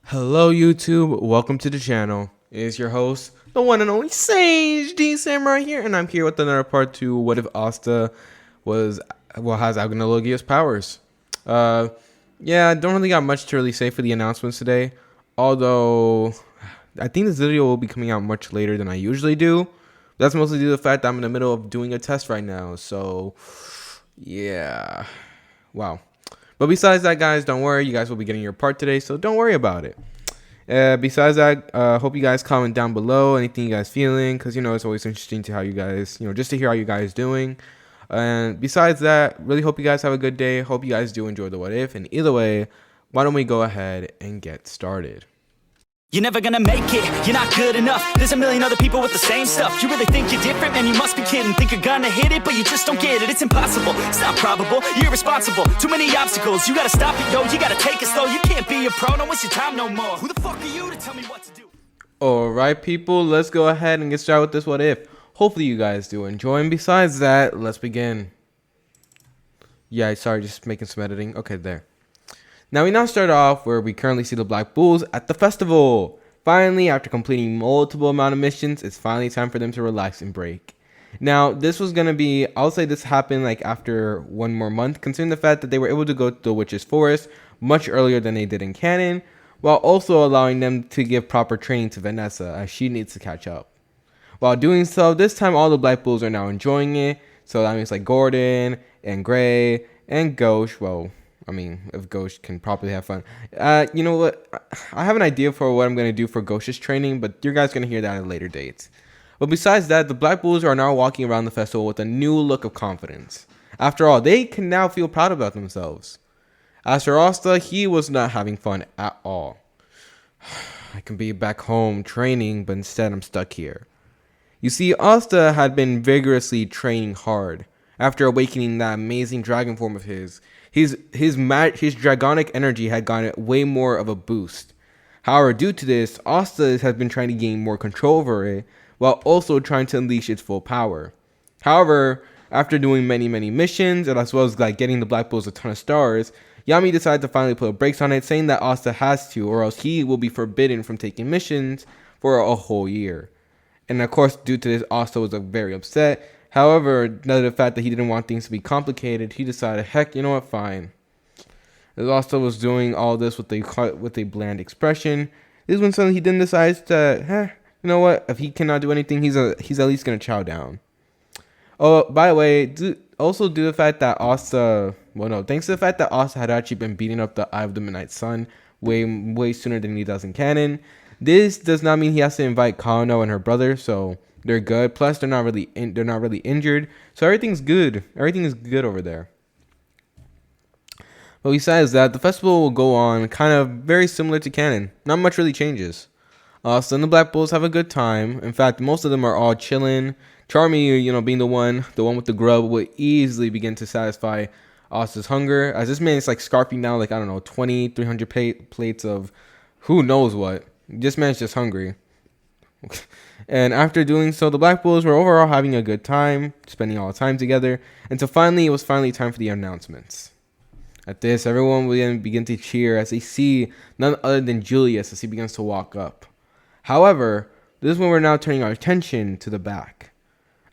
Hello YouTube, welcome to the channel. It is your host, the one and only Sage D Samurai here, and I'm here with another part to what if Asta has Acnologia's powers. Yeah, I don't really got much to really say for the announcements today, although I think this video will be coming out much later than I usually do. That's mostly due to the fact that I'm in the middle of doing a test right now, so yeah, wow. But besides that, guys, don't worry. You guys will be getting your part today, so don't worry about it. Besides that, hope you guys comment down below anything you guys feeling, because, it's always interesting to how you guys, just to hear how you guys doing. And besides that, really hope you guys have a good day. Hope you guys do enjoy the what if. And either way, why don't we go ahead and get started. You're never gonna make it, you're not good enough. There's a million other people with the same stuff. You really think you're different? Man, you must be kidding. Think you're gonna hit it, but you just don't get it. It's impossible, it's not probable, you're irresponsible. Too many obstacles, you gotta stop it, yo. You gotta take it slow, you can't be a pro. Don't waste your time no more. Who the fuck are you to tell me what to do? Alright people, let's go ahead and get started with this what if. Hopefully you guys do enjoy, and besides that, let's begin. Yeah, sorry, just making some editing. Okay, there. Now we start off where we currently see the Black Bulls at the festival. Finally, after completing multiple amount of missions, it's finally time for them to relax and break. Now, this was going to be, I'll say this happened like after one more month, considering the fact that they were able to go to the Witch's Forest much earlier than they did in canon, while also allowing them to give proper training to Vanessa as she needs to catch up. While doing so, this time all the Black Bulls are now enjoying it, so that means like Gordon and Gray and Ghost, well, I mean, if Ghost can properly have fun. You know what? I have an idea for what I'm going to do for Ghost's training, but you guys going to hear that at a later date. But besides that, the Black Bulls are now walking around the festival with a new look of confidence. After all, they can now feel proud about themselves. As for Asta, he was not having fun at all. I can be back home training, but instead I'm stuck here. You see, Asta had been vigorously training hard. After awakening that amazing dragon form of his dragonic energy had gotten way more of a boost. However, due to this, Asta has been trying to gain more control over it, while also trying to unleash its full power. However, after doing many missions, and as well as like getting the Black Bulls a ton of stars, Yami decided to finally put brakes on it, saying that Asta has to, or else he will be forbidden from taking missions for a whole year. And of course, due to this, Asta was very upset. However, due to the fact that he didn't want things to be complicated, he decided, heck, you know what, fine. As Asta was doing all this with a bland expression, this is when suddenly he then decides to, you know what, if he cannot do anything, he's at least going to chow down. Oh, by the way, also due to the fact that Asta, thanks to the fact that Asta had actually been beating up the Eye of the Midnight Sun way sooner than he does in canon, this does not mean he has to invite Kano and her brother, so they're good. Plus, they're not really injured, so everything's good. Everything is good over there. But besides that, the festival will go on kind of very similar to canon. Not much really changes. So the Black Bulls have a good time. In fact, most of them are all chilling. Charmy, being the one with the grub, would easily begin to satisfy Asta's hunger. As this man is like scarfing down like, I don't know, 300 plates of who knows what. This man's just hungry. And after doing so, the Black Bulls were overall having a good time, spending all the time together, until it was finally time for the announcements. At this, everyone will begin to cheer as they see none other than Julius as he begins to walk up. However, this is when we're now turning our attention to the back.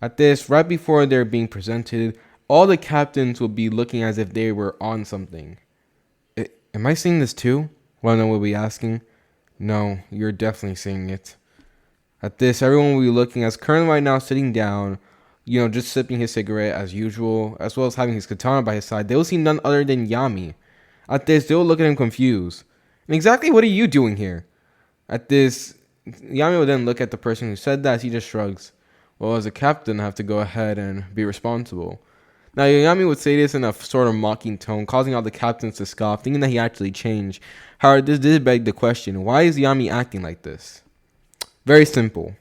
At this, right before they're being presented, all the captains will be looking as if they were on something. Am I seeing this too? One of them will be asking. No, you're definitely seeing it. At this, everyone will be looking as Kern right now sitting down, just sipping his cigarette as usual, as well as having his katana by his side. They will see none other than Yami. At this, they will look at him confused. And exactly what are you doing here? At this, Yami will then look at the person who said that as he just shrugs. Well, as a captain, I have to go ahead and be responsible. Now, Yami would say this in a sort of mocking tone, causing all the captains to scoff, thinking that he actually changed. However, this did beg the question, why is Yami acting like this? Very simple.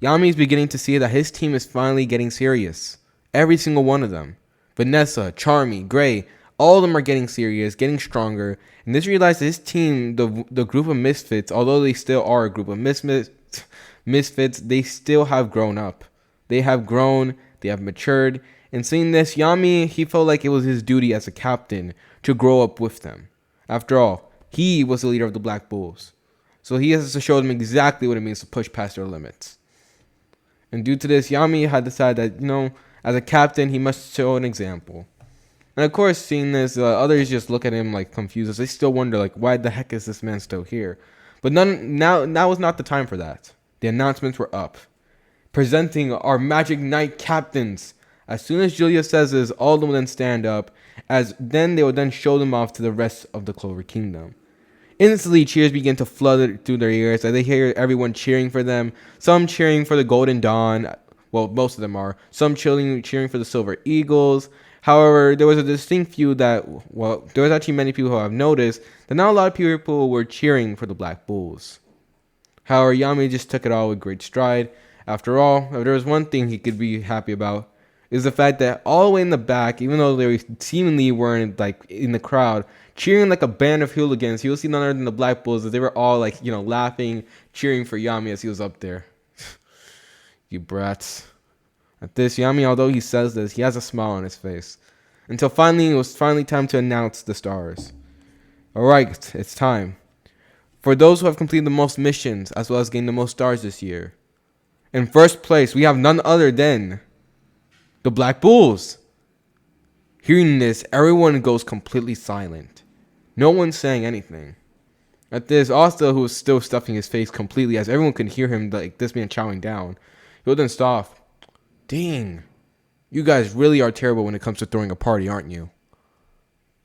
Yami is beginning to see that his team is finally getting serious. Every single one of them. Vanessa, Charmy, Gray, all of them are getting serious, getting stronger. And this realized his team, the group of misfits, although they still are a group of misfits, they still have grown up. They have grown, they have matured. And seeing this, Yami, he felt like it was his duty as a captain to grow up with them. After all, He was the leader of the Black Bulls. So he has to show them exactly what it means to push past their limits. And due to this, Yami had decided that, as a captain, he must show an example. And of course, seeing this, others just look at him like confused. As they still wonder, like, why the heck is this man still here? But now was not the time for that. The announcements were up. Presenting our Magic Knight captains. As soon as Julius says this, all of them will then stand up, as then they will then show them off to the rest of the Clover Kingdom. Instantly, cheers begin to flood through their ears as they hear everyone cheering for them. Some cheering for the Golden Dawn. Well, most of them are. Some cheering for the Silver Eagles. However, there was a distinct few that, there was actually many people who have noticed that not a lot of people were cheering for the Black Bulls. However, Yami just took it all with great stride. After all, if there was one thing he could be happy about, is the fact that all the way in the back, even though they seemingly weren't like in the crowd, cheering like a band of hooligans, he will see none other than the Black Bulls, as they were all like, laughing, cheering for Yami as he was up there. You brats. At this, Yami, although he says this, he has a smile on his face. Until finally, it was finally time to announce the stars. Alright, it's time. For those who have completed the most missions, as well as gained the most stars this year. In first place, we have none other than the Black Bulls. Hearing this, everyone goes completely silent. No one's saying anything. At this, Asta, who was still stuffing his face completely, as everyone could hear him like this man chowing down, he'll then stop. Dang, you guys really are terrible when it comes to throwing a party, aren't you?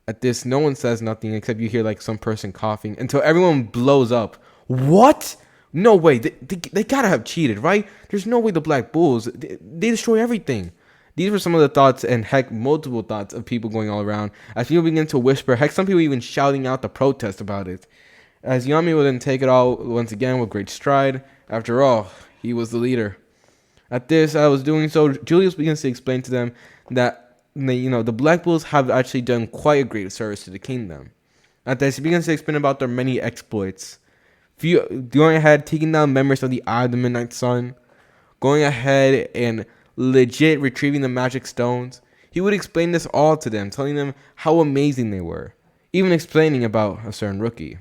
At this, no one says nothing except you hear like some person coughing until everyone blows up. What? No way. They gotta have cheated, right? There's no way the Black Bulls, they destroy everything. These were some of the thoughts, and heck, multiple thoughts of people going all around. As people begin to whisper, heck, some people even shouting out the protest about it. As Yami will then take it all once again with great stride. After all, he was the leader. At this, I was doing so, Julius begins to explain to them that the Black Bulls have actually done quite a great service to the kingdom. At this, he begins to explain about their many exploits. Going ahead, taking down members of the Eye of the Midnight Sun, going ahead and legit retrieving the magic stones. He would explain this all to them, telling them how amazing they were, even explaining about a certain rookie.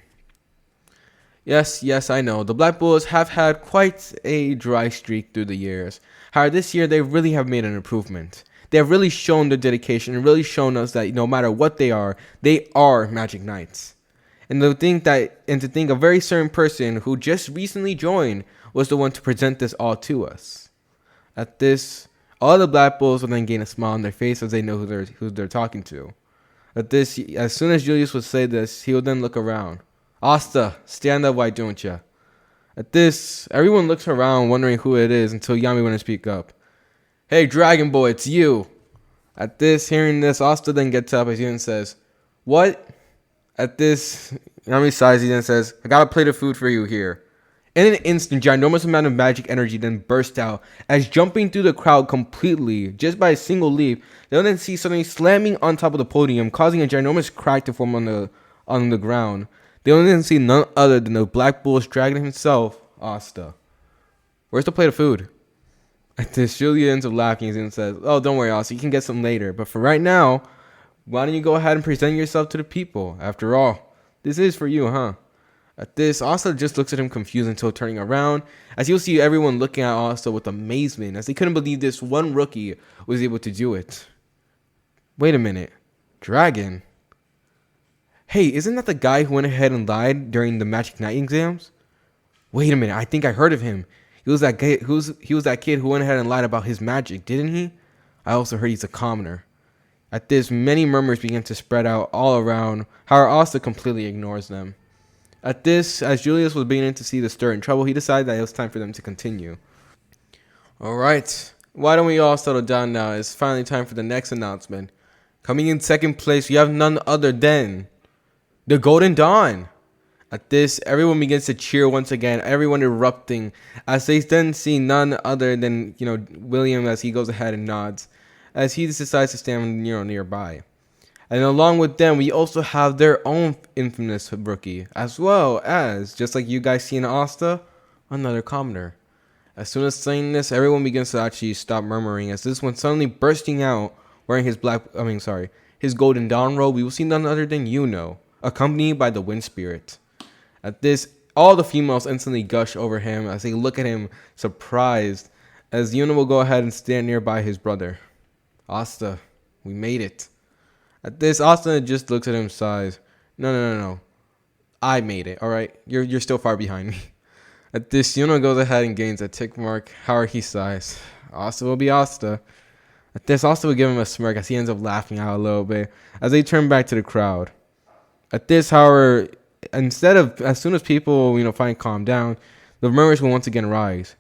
Yes, I know. The Black Bulls have had quite a dry streak through the years. However, this year they really have made an improvement. They have really shown their dedication and really shown us that no matter what they are Magic Knights. And to think a very certain person who just recently joined was the one to present this all to us. At this, all the Black Bulls will then gain a smile on their face as they know who they're talking to. At this, as soon as Julius would say this, he would then look around. Asta, stand up, why don't ya? At this, everyone looks around wondering who it is until Yami went to speak up. Hey, Dragon Boy, it's you. At this, hearing this, Asta then gets up as he then says, what? At this, Yami sighs, he then says, I got a plate of food for you here. In an instant, ginormous amount of magic energy then burst out, as jumping through the crowd completely, just by a single leap, they'll then see something slamming on top of the podium, causing a ginormous crack to form on the ground. They will then see none other than the Black Bull's dragon himself, Asta. Where's the plate of food? At this, Julia ends up laughing and says, oh, don't worry, Asta, you can get some later, but for right now, why don't you go ahead and present yourself to the people? After all, this is for you, huh? At this, Asta just looks at him confused until turning around, as you'll see everyone looking at Asta with amazement, as they couldn't believe this one rookie was able to do it. Wait a minute. Dragon? Hey, isn't that the guy who went ahead and lied during the Magic Knight exams? Wait a minute, I think I heard of him. He was that kid who went ahead and lied about his magic, didn't he? I also heard he's a commoner. At this, many murmurs begin to spread out all around, however Asta completely ignores them. At this, as Julius was beginning to see the stir in trouble, he decided that it was time for them to continue. Alright, why don't we all settle down now? It's finally time for the next announcement. Coming in second place, we have none other than the Golden Dawn. At this, everyone begins to cheer once again, everyone erupting, as they then see none other than, William, as he goes ahead and nods, as he decides to stand, nearby. And along with them, we also have their own infamous rookie, as well as, just like you guys see in Asta, another commoner. As soon as saying this, everyone begins to actually stop murmuring, as this one suddenly bursting out, wearing his golden dawn robe. We will see none other than Yuno. accompanied by the wind spirit. At this, all the females instantly gush over him as they look at him surprised, as Yuna will go ahead and stand nearby his brother. Asta, we made it. At this, Asta just looks at him and sighs. No. I made it, alright? You're still far behind me. At this, Yuna goes ahead and gains a tick mark. Haruhi sighs. Asta will be Asta. At this, Asta will give him a smirk as he ends up laughing out a little bit as they turn back to the crowd. At this, however, as soon as people, finally calm down, the murmurs will once again rise.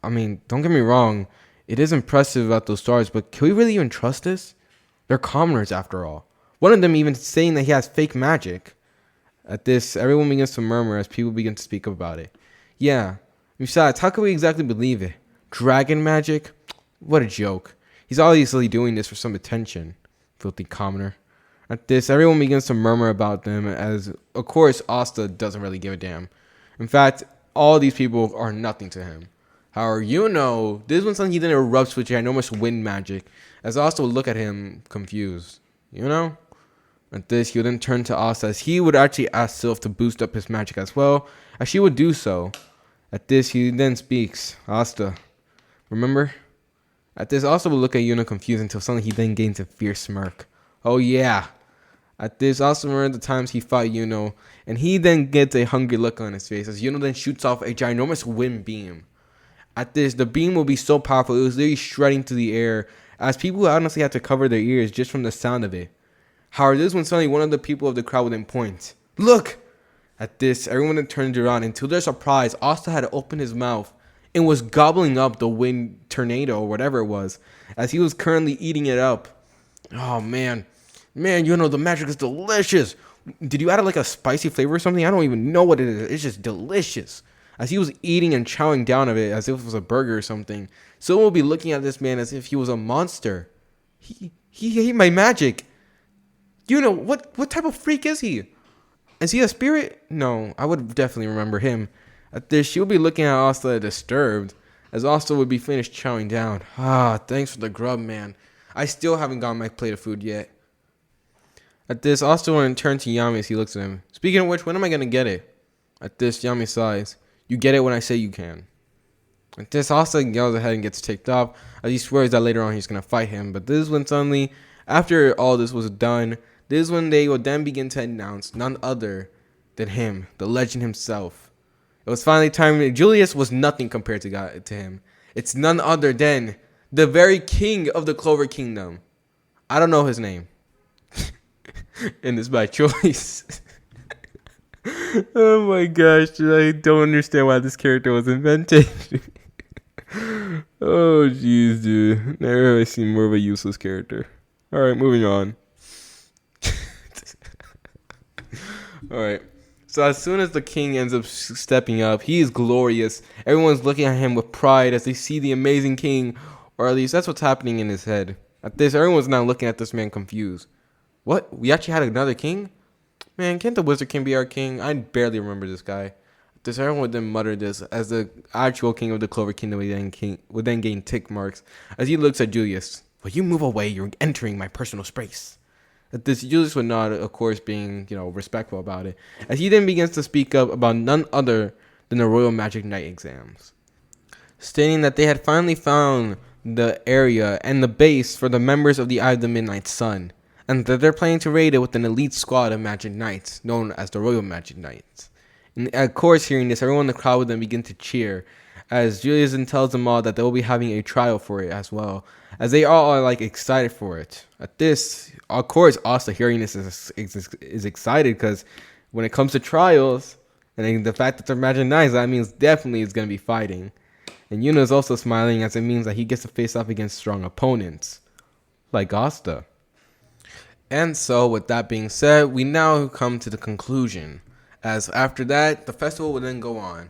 I mean, don't get me wrong, it is impressive about those stars, but can we really even trust this? They're commoners after all. One of them even saying that he has fake magic. At this, everyone begins to murmur as people begin to speak about it. Yeah, besides, how can we exactly believe it? Dragon magic? What a joke. He's obviously doing this for some attention. Filthy commoner. At this, everyone begins to murmur about them as, of course, Asta doesn't really give a damn. In fact, all these people are nothing to him. However, this one something he then erupts with ginormous wind magic as Asta would look at him confused. At this, he would then turn to Asta as he would actually ask Sylph to boost up his magic as well, as she would do so. At this, he then speaks. Asta, remember? At this, Asta would look at Yuna confused until suddenly he then gains a fierce smirk. Oh yeah. At this, Asta remembers the times he fought Yuno, and he then gets a hungry look on his face as Yuno then shoots off a ginormous wind beam. At this, the beam will be so powerful, it was literally shredding through the air, as people honestly had to cover their ears just from the sound of it. However, this when suddenly one of the people of the crowd would then point. Look! At this, everyone then turned around, and to their surprise, Asta had opened his mouth and was gobbling up the wind tornado or whatever it was, as he was currently eating it up. Oh man, the magic is delicious. Did you add like a spicy flavor or something? I don't even know what it is. It's just delicious. As he was eating and chowing down of it as if it was a burger or something, someone will be looking at this man as if he was a monster. He ate my magic. What type of freak is he? Is he a spirit? No, I would definitely remember him. At this, she would be looking at Asta disturbed, as Asta would be finished chowing down. Thanks for the grub, man. I still haven't gotten my plate of food yet. At this, Asta will turn to Yami as he looks at him. Speaking of which, when am I going to get it? At this, Yami sighs. You get it when I say you can. At this, Asta yells ahead and gets ticked off, as he swears that later on he's going to fight him. But this is when suddenly, after all this was done, this is when they will then begin to announce none other than him, the legend himself. It was finally time. Julius was nothing compared to him. It's none other than the very king of the Clover Kingdom. I don't know his name. And it's by choice. Oh my gosh, I don't understand why this character was invented. Oh jeez, dude. Never have I seen more of a useless character. Alright, moving on. Alright. So as soon as the king ends up stepping up, he is glorious. Everyone's looking at him with pride as they see the amazing king, or at least that's what's happening in his head. At this, everyone's now looking at this man confused. What? We actually had another king? Man, can't the Wizard King be our king? I barely remember this guy. At this, everyone would then mutter this as the actual king of the Clover Kingdom would then gain tick marks as he looks at Julius. Will you move away? You're entering my personal space. At this, Julius would nod, of course, being, respectful about it, as he then begins to speak up about none other than the Royal Magic Night exams, stating that they had finally found the area and the base for the members of the Eye of the Midnight Sun, and that they're planning to raid it with an elite squad of Magic Knights, known as the Royal Magic Knights. And of course, hearing this, everyone in the crowd would then begin to cheer, as Julius then tells them all that they will be having a trial for it as well, as they all are excited for it. At this, of course, Asta hearing this is excited, because when it comes to trials, and the fact that they're Magic Knights, that means definitely it's going to be fighting. And Yuna is also smiling, as it means that he gets to face off against strong opponents, like Asta. And so, with that being said, we now come to the conclusion, as after that, the festival would then go on.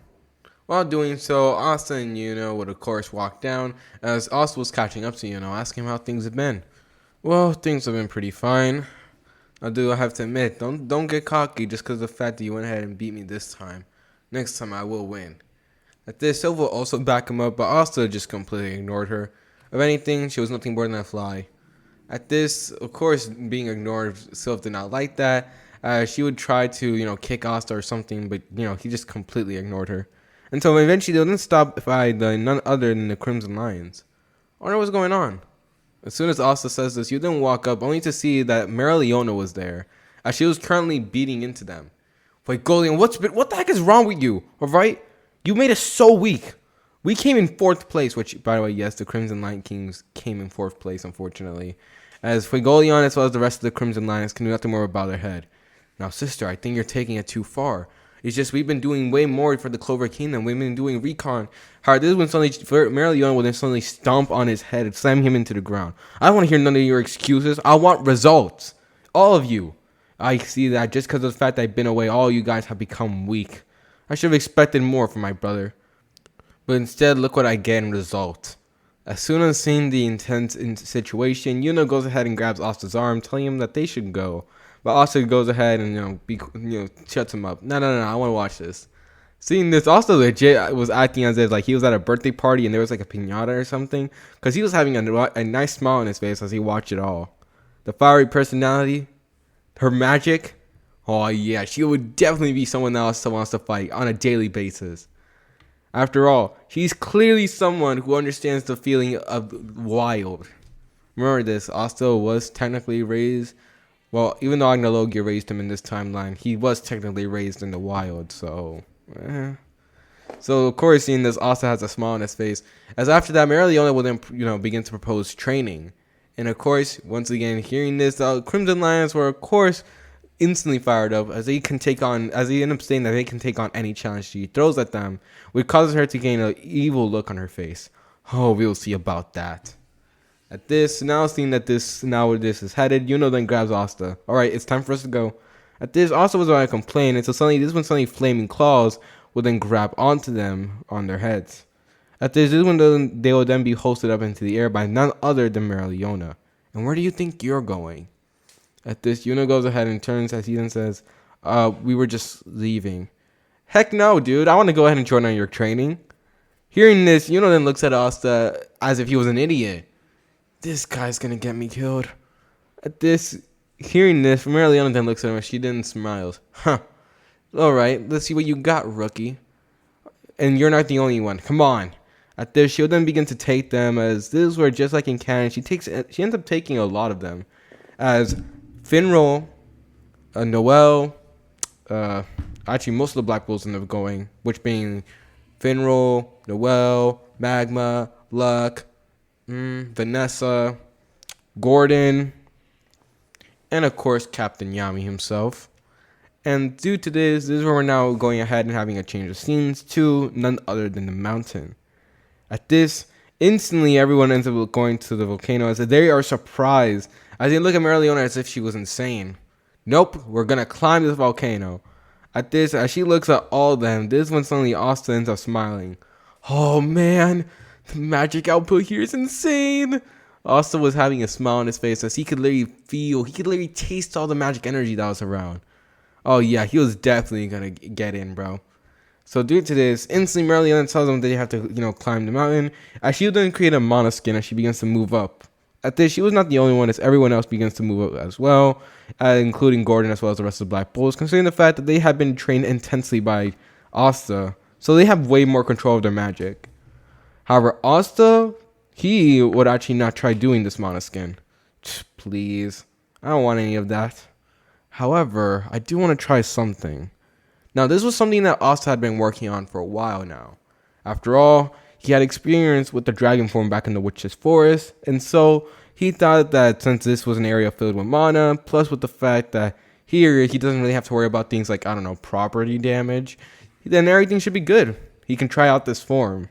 While doing so, Asta and Yuna would of course walk down, as Asta was catching up to Yuna, asking how things have been. Well, things have been pretty fine. I have to admit, don't get cocky just because of the fact that you went ahead and beat me this time. Next time I will win. At this, Sylph will also back him up, but Asta just completely ignored her. If anything, she was nothing more than a fly. At this, of course, being ignored, Sylph did not like that, She would try to, kick Asta or something, but, he just completely ignored her. Until eventually they didn't stop by none other than the Crimson Lions. I wonder what's going on. As soon as Asta says this, you then walk up only to see that Leona was there, as she was currently beating into them. Like, Golian, what the heck is wrong with you? Alright? You made us so weak. We came in 4th place, which, by the way, yes, the Crimson Lion Kings came in 4th place, unfortunately. As Fuegoleon, as well as the rest of the Crimson Lions, can do nothing more about their head. Now, sister, I think you're taking it too far. It's just we've been doing way more for the Clover Kingdom. We've been doing recon. However, this is when suddenly Leona will then suddenly stomp on his head and slam him into the ground. I don't want to hear none of your excuses. I want results. All of you. I see that just because of the fact that I've been away, all you guys have become weak. I should have expected more from my brother. But instead, look what I get in result. As soon as seeing the intense situation, Yuna goes ahead and grabs Asta's arm, telling him that they should go. But Asta goes ahead and shuts him up. No, I want to watch this. Seeing this, Asta legit was acting as if like he was at a birthday party and there was like a piñata or something, because he was having a nice smile on his face as he watched it all. The fiery personality, her magic. Oh yeah, she would definitely be someone else that wants to fight on a daily basis. After all, she's clearly someone who understands the feeling of wild. Remember this, Asta was technically raised, well, even though Acnologia raised him in this timeline, he was technically raised in the wild, so... So, of course, seeing this, Asta has a smile on his face. As after that, Leona will then, begin to propose training. And, of course, once again, hearing this, the Crimson Lions were, of course, instantly fired up as they end up saying that they can take on any challenge she throws at them, which causes her to gain an evil look on her face. Oh, we'll see about that. At this, now seeing that where this is headed, then grabs Asta. Alright, it's time for us to go. At this, Asta was about to complain, and so suddenly flaming claws will then grab onto them on their heads. At this is when they will then be hosted up into the air by none other than Leona. And where do you think you're going? At this, Yuna goes ahead and turns as he then says, we were just leaving. Heck no, dude. I want to go ahead and join on your training. Hearing this, Yuna then looks at Asta as if he was an idiot. This guy's going to get me killed. At this, hearing this, Leona then looks at him and she then smiles. Huh. Alright, let's see what you got, rookie. And you're not the only one. Come on. At this, she'll then begin to take them as this is where, just like in canon, she ends up taking a lot of them. As Finral, Noelle, actually most of the Black Bulls end up going, which being Finral, Noelle, Magma, Luck, Vanessa, Gordon, and of course Captain Yami himself. And due to this is where we're now going ahead and having a change of scenes to none other than the mountain. At this, instantly everyone ends up going to the volcano as they are surprised as they look at Leona as if she was insane. Nope, we're gonna climb this volcano. At this, as she looks at all of them, this one suddenly Asta ends up smiling. Oh man, the magic output here is insane. Asta was having a smile on his face as he could literally taste all the magic energy that was around. Oh yeah, he was definitely gonna get in, bro. So due to this, instantly Leona tells them they have to, climb the mountain. As she then create a mana skin as she begins to move up. At this, she was not the only one as everyone else begins to move up as well, including Gordon as well as the rest of the Black Bulls, considering the fact that they have been trained intensely by Asta, so they have way more control of their magic. However, Asta, he would actually not try doing this mana skin. Please, I don't want any of that. However, I do want to try something. Now, this was something that Asta had been working on for a while now. After all, he had experience with the dragon form back in the Witch's Forest, and so he thought that since this was an area filled with mana, plus with the fact that here he doesn't really have to worry about things like, property damage, then everything should be good. He can try out this form.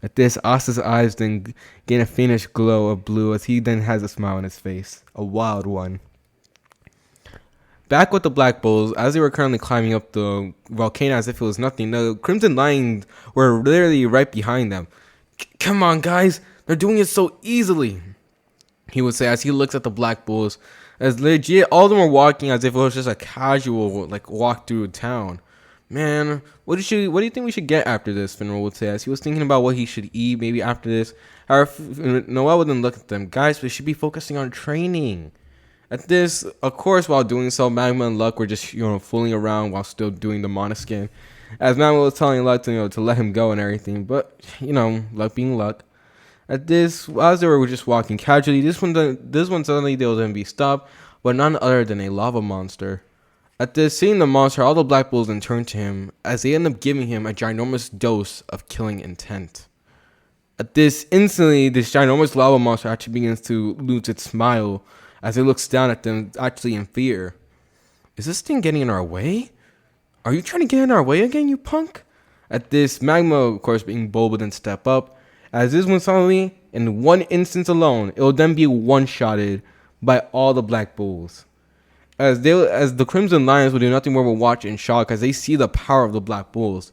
At this, Asta's eyes then gain a faintish glow of blue as he then has a smile on his face, a wild one. Back with the Black Bulls, as they were currently climbing up the volcano as if it was nothing, the Crimson Lions were literally right behind them. Come on, guys, they're doing it so easily, he would say as he looks at the Black Bulls, as legit all of them were walking as if it was just a casual walk through town. Man, what do you think we should get after this? Finral would say as he was thinking about what he should eat maybe after this. However, Noelle would then look at them. Guys, we should be focusing on training. At this, of course, while doing so, Magma and Luck were just fooling around while still doing the Monoskin. As Magma was telling Luck to let him go and everything, but Luck being Luck. At this, as they were just walking casually, this one suddenly they was gonna be stopped, but none other than a lava monster. At this, seeing the monster, all the Black Bulls then turned to him, as they end up giving him a ginormous dose of killing intent. At this, instantly, this ginormous lava monster actually begins to lose its smile, as it looks down at them, actually in fear. Is this thing getting in our way? Are you trying to get in our way again, you punk? At this, Magma, of course, being bold, would then step up, as this one suddenly, in one instance alone, it will then be one-shotted by all the Black Bulls. As the Crimson Lions will do nothing more but watch in shock as they see the power of the Black Bulls.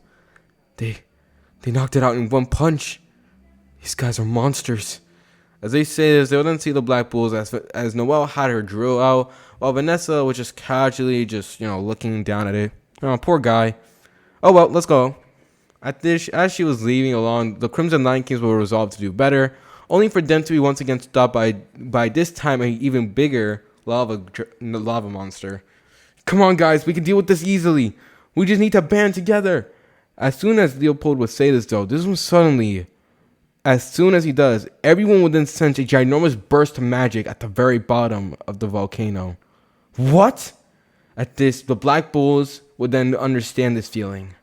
They knocked it out in one punch. These guys are monsters. As they say this, they'll then see the Black Bulls as Noelle had her drill out, while Vanessa was just casually looking down at it. Oh, poor guy. Oh well, let's go. At this, as she was leaving along, the Crimson Lion Kings will resolve to do better, only for them to be once again stopped by this time an even bigger lava monster. Come on, guys, we can deal with this easily. We just need to band together. As soon as Leopold would say this, though, this was suddenly, as soon as he does, everyone would then sense a ginormous burst of magic at the very bottom of the volcano. What? At this, the Black Bulls would then understand this feeling.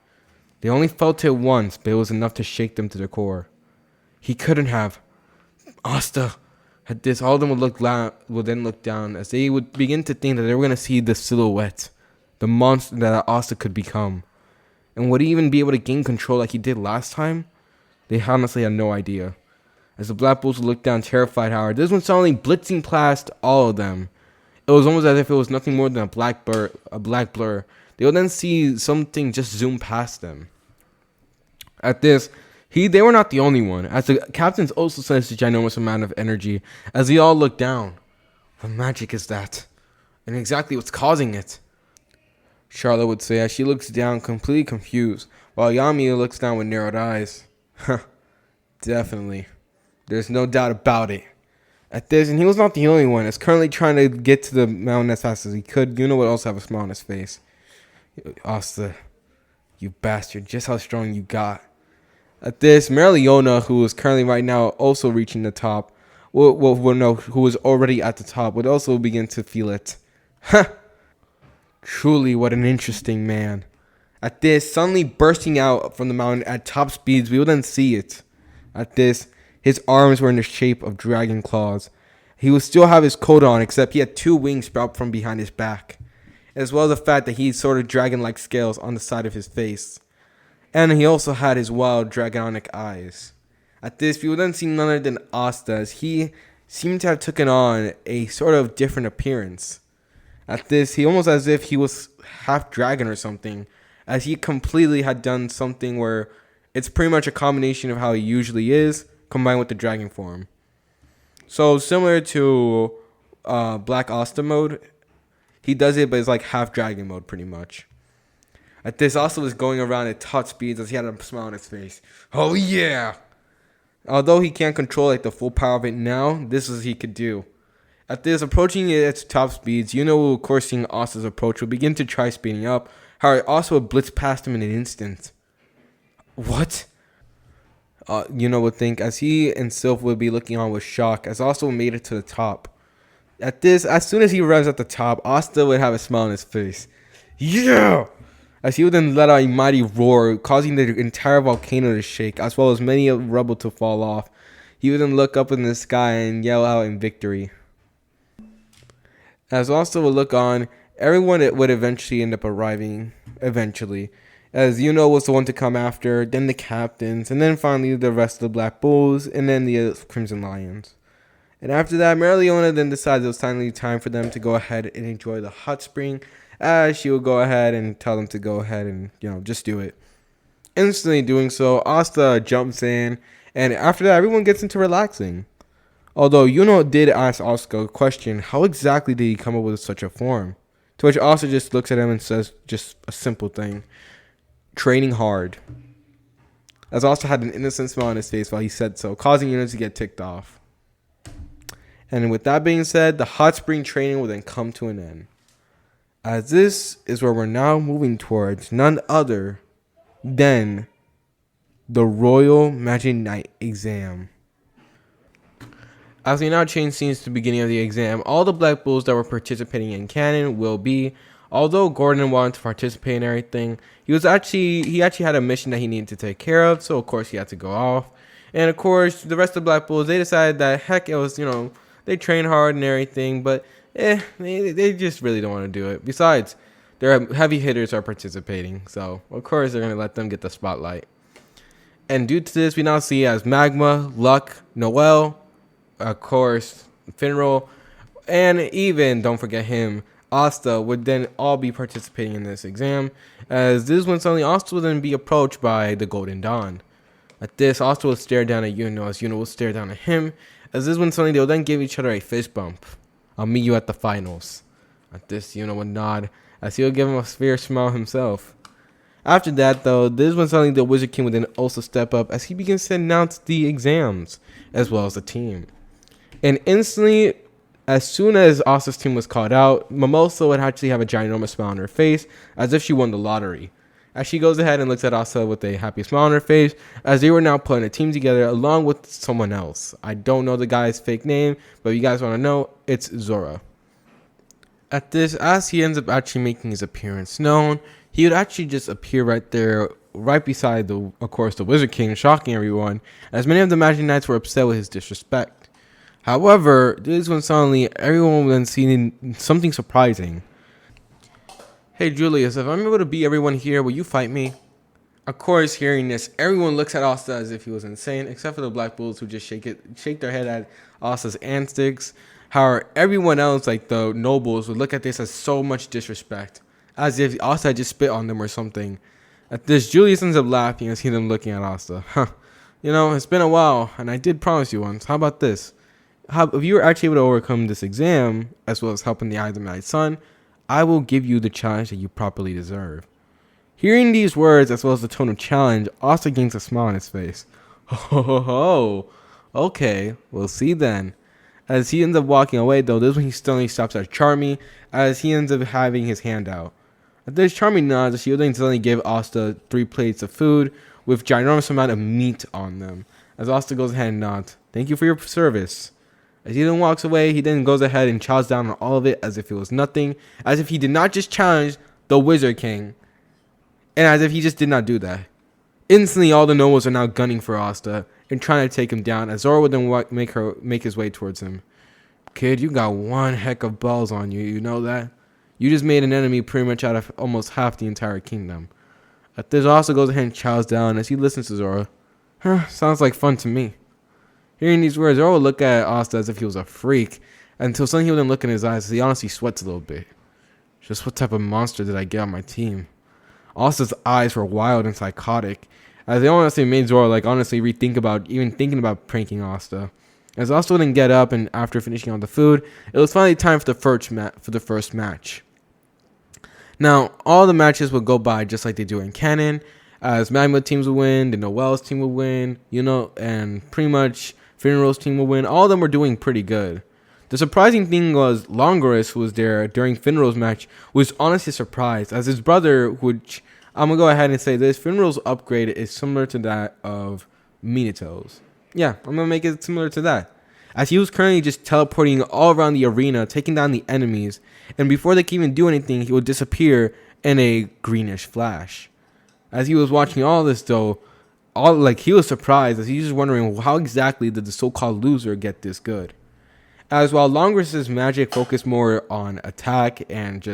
They only felt it once, but it was enough to shake them to the core. He couldn't have. Asta. At this, all of them would then look down as they would begin to think that they were going to see the silhouette, the monster that Asta could become. And would he even be able to gain control like he did last time? They honestly had no idea. As the Black Bulls would look down terrified, however, this one suddenly blitzing past all of them. It was almost as if it was nothing more than a black blur. They would then see something just zoom past them. At this, they were not the only one, as the captains also sensed a ginormous amount of energy as they all looked down. What magic is that? And exactly what's causing it? Charlotte would say as she looks down completely confused, while Yami looks down with narrowed eyes. Huh, definitely. There's no doubt about it. At this, and he was not the only one, is currently trying to get to the mountain as fast as he could. Would also have a smile on his face. Asta, you bastard, just how strong you got. At this, Marileona, who is currently right now also reaching the top, who was already at the top, would also begin to feel it. Huh! Truly, what an interesting man. At this, suddenly bursting out from the mountain at top speeds, we will then see it. At this, his arms were in the shape of dragon claws. He would still have his coat on, except he had two wings sprout from behind his back, as well as the fact that he sort of dragon-like scales on the side of his face. And he also had his wild dragonic eyes. At this, we would then see none other than Asta, as he seemed to have taken on a sort of different appearance. At this, he almost as if he was half dragon or something, as he completely had done something where it's pretty much a combination of how he usually is, combined with the dragon form. So similar to Black Asta mode, he does it, but it's like half dragon mode pretty much. At this, Asta was going around at top speeds as he had a smile on his face. Oh yeah! Although he can't control the full power of it now, this is what he could do. At this, approaching it at top speeds, of course, seeing Asta's approach, will begin to try speeding up. However, Asta would blitz past him in an instant. What? Would think as he and Sylph would be looking on with shock as Asta made it to the top. At this, as soon as he arrives at the top, Asta would have a smile on his face. Yeah! As he would then let out a mighty roar, causing the entire volcano to shake, as well as many rubble to fall off. He would then look up in the sky and yell out in victory. As Asta would look on, everyone would eventually end up arriving, as was the one to come after, then the captains, and then finally the rest of the Black Bulls, and then the Crimson Lions. And after that, Marileona then decides it was finally time for them to go ahead and enjoy the hot spring, as she would go ahead and tell them to go ahead and, just do it. Instantly doing so, Asta jumps in, and after that, everyone gets into relaxing. Although did ask Asta a question, how exactly did he come up with such a form? To which Asta just looks at him and says just a simple thing. Training hard. As Asta had an innocent smile on his face while he said so, causing to get ticked off. And with that being said, the hot spring training will then come to an end. As this is where we're now moving towards none other than the Royal Magic Knight exam. As we now change scenes to the beginning of the exam, all the Black Bulls that were participating in canon will be, although Gordon wanted to participate in everything, he actually had a mission that he needed to take care of, so of course he had to go off. And of course, the rest of the Black Bulls, they decided that heck, it was, they train hard and everything, but they just really don't want to do it. Besides, their heavy hitters are participating, so of course they're going to let them get the spotlight. And due to this, we now see as Magma, Luck, Noel, of course, Finral, and even, don't forget him, Asta would then all be participating in this exam, as this when suddenly Asta will then be approached by the Golden Dawn. At this, Asta will stare down at Yuno, as Yuno will stare down at him, as this when suddenly they'll then give each other a fist bump. I'll meet you at the finals. At this, Yuno would nod, as he'll give him a fierce smile himself. After that, though, this is when suddenly the Wizard King would then also step up as he begins to announce the exams, as well as the team. And instantly, as soon as Asta's team was called out, Mimosa would actually have a ginormous smile on her face, as if she won the lottery. As she goes ahead and looks at Asta with a happy smile on her face, as they were now putting a team together along with someone else. I don't know the guy's fake name, but if you guys want to know, it's Zora. At this, as he ends up actually making his appearance known, he would actually just appear right there, right beside, of course, the Wizard King, shocking everyone, as many of the Magic Knights were upset with his disrespect. However, this is when suddenly everyone would then see something surprising. Hey Julius, if I'm able to beat everyone here, will you fight me? Of course, hearing this, everyone looks at Asta as if he was insane, except for the Black Bulls who just shake their head at Asta's antics. However, everyone else, like the nobles, would look at this as so much disrespect, as if Asta had just spit on them or something. At this, Julius ends up laughing as he them looking at Asta. It's been a while, and I did promise you once. How about this? If you were actually able to overcome this exam, as well as helping the Eye of the Midnight Sun, I will give you the challenge that you properly deserve. Hearing these words, as well as the tone of challenge, Asta gains a smile on his face. Ho, okay, we'll see then. As he ends up walking away, though, this is when he suddenly stops at Charmy, as he ends up having his hand out. At this, Charmy nods as she will then suddenly give Asta 3 plates of food with ginormous amount of meat on them. As Asta goes ahead and nods, thank you for your service. As he then walks away, he then goes ahead and chows down on all of it as if it was nothing, as if he did not just challenge the Wizard King, and as if he just did not do that. Instantly, all the nobles are now gunning for Asta and trying to take him down, as Zora would then make his way towards him. Kid, you got one heck of balls on you, you know that? You just made an enemy pretty much out of almost half the entire kingdom. At this, Asta goes ahead and chows down as he listens to Zora. Sounds like fun to me. Hearing these words, Zoro would look at Asta as if he was a freak, until suddenly he would then look in his eyes as he honestly sweats a little bit. Just what type of monster did I get on my team? Asta's eyes were wild and psychotic, as they honestly made Zoro honestly rethink about even thinking about pranking Asta. As Asta would then get up, and after finishing all the food, it was finally time for the first match. Now, all the matches would go by just like they do in canon, as Magma teams would win, the Noel's team would win, and pretty much Finral's team will win. All of them were doing pretty good. The surprising thing was Longoris, who was there during Finral's match, was honestly surprised, as his brother, which I'm going to go ahead and say this, Finral's upgrade is similar to that of Minato's. Yeah, I'm going to make it similar to that. As he was currently just teleporting all around the arena, taking down the enemies, and before they can even do anything, he would disappear in a greenish flash. As he was watching all this, though, he was surprised, as he was just wondering how exactly did the so-called loser get this good. As while Longoris's magic focused more on attack and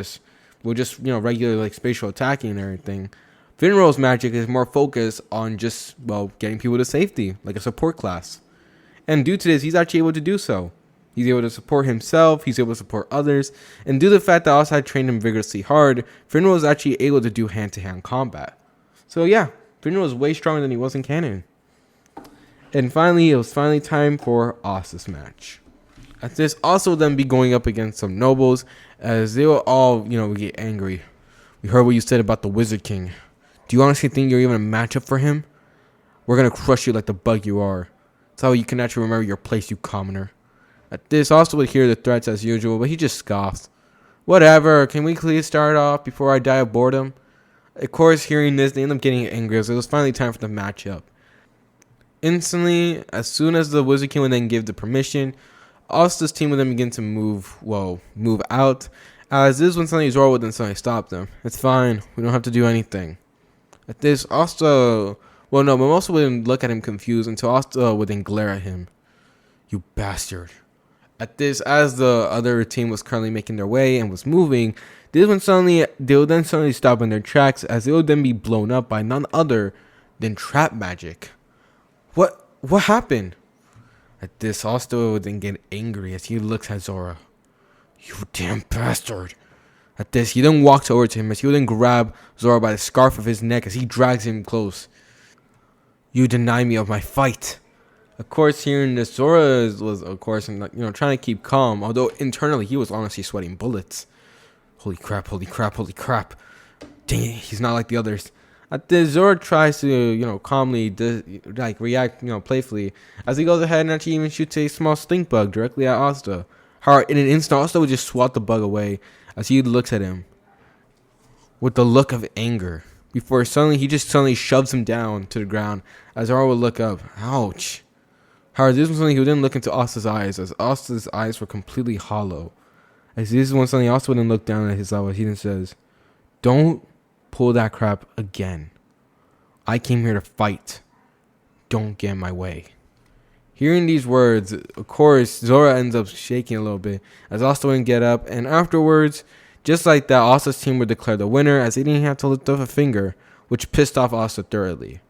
regular spatial attacking and everything, Finral's magic is more focused on just getting people to safety, like a support class. And due to this, he's actually able to do so. He's able to support himself, he's able to support others, and due to the fact that Asta had trained him vigorously hard, Finral was actually able to do hand-to-hand combat. So yeah, Finral was way stronger than he was in canon. And finally, it was finally time for Asta's match. At this, Asta will then be going up against some nobles, as they will all, get angry. We heard what you said about the Wizard King. Do you honestly think you're even a matchup for him? We're gonna crush you like the bug you are. That's how you can actually remember your place, you commoner. At this, Asta would hear the threats as usual, but he just scoffed. Whatever, can we please start off before I die of boredom? Of course, hearing this, they end up getting angry, so it was finally time for the matchup. Instantly, as soon as the Wizard King would then give the permission, Asta's team would then begin to move out. As this when suddenly Zoro would then suddenly stop them. It's fine, we don't have to do anything. At this, Asta, but most would look at him confused until Asta would then glare at him. You bastard. At this, as the other team was currently making their way and was moving, they would then suddenly stop in their tracks as they would then be blown up by none other than trap magic. What happened? At this, Asta would then get angry as he looks at Zoro. You damn bastard. At this, he then walks over to him as he would then grab Zoro by the scarf of his neck as he drags him close. You deny me of my fight. Of course, hearing this, Zoro was of course, trying to keep calm, although internally he was honestly sweating bullets. Holy crap, holy crap, holy crap. Dang it, he's not like the others. At this, Zoro tries to, calmly, react, playfully, as he goes ahead and actually even shoots a small stink bug directly at Asta. However, in an instant, Asta would just swat the bug away as he looks at him with the look of anger, before he just suddenly shoves him down to the ground as Zoro would look up. Ouch. However, this was something he didn't look into Asta's eyes, as Asta's eyes were completely hollow. As this is when something Asta would then look down at his eyes, he then says, don't pull that crap again. I came here to fight. Don't get in my way. Hearing these words, of course, Zoro ends up shaking a little bit as Asta wouldn't get up, and afterwards, just like that, Asta's team would declare the winner as they didn't have to lift up a finger, which pissed off Asta thoroughly.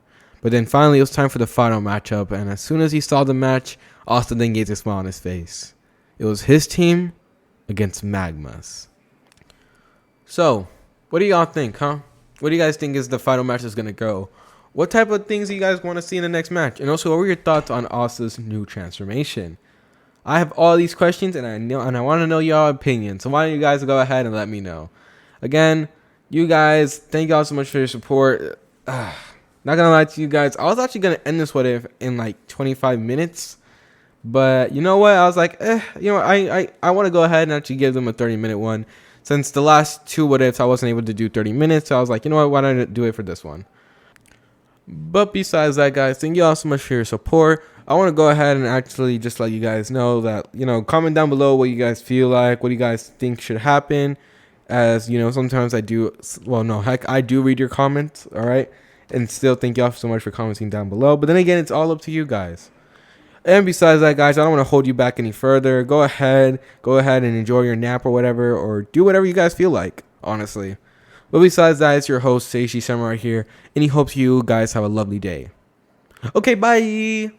But then finally, it was time for the final matchup, and as soon as he saw the match, Asta then gave a smile on his face. It was his team against Magma's. So, what do y'all think, huh? What do you guys think is the final match is going to go? What type of things do you guys want to see in the next match? And also, what were your thoughts on Asta's new transformation? I have all these questions, and I want to know your opinion. So why don't you guys go ahead and let me know? Again, you guys, thank y'all so much for your support. Not gonna lie to you guys, I was actually gonna end this what if in like 25 minutes, but you know what? I was like, I want to go ahead and actually give them a 30-minute one. Since the last two what ifs I wasn't able to do 30 minutes, so I was like, you know what? Why don't I do it for this one? But besides that, guys, thank you all so much for your support. I want to go ahead and actually just let you guys know that, comment down below what you guys feel like, what you guys think should happen. As sometimes I do, I do read your comments, all right? And still, thank y'all so much for commenting down below. But then again, it's all up to you guys. And besides that, guys, I don't want to hold you back any further. Go ahead and enjoy your nap or whatever, or do whatever you guys feel like, honestly. But besides that, it's your host, Seishi Samurai here, and he hopes you guys have a lovely day. Okay, bye!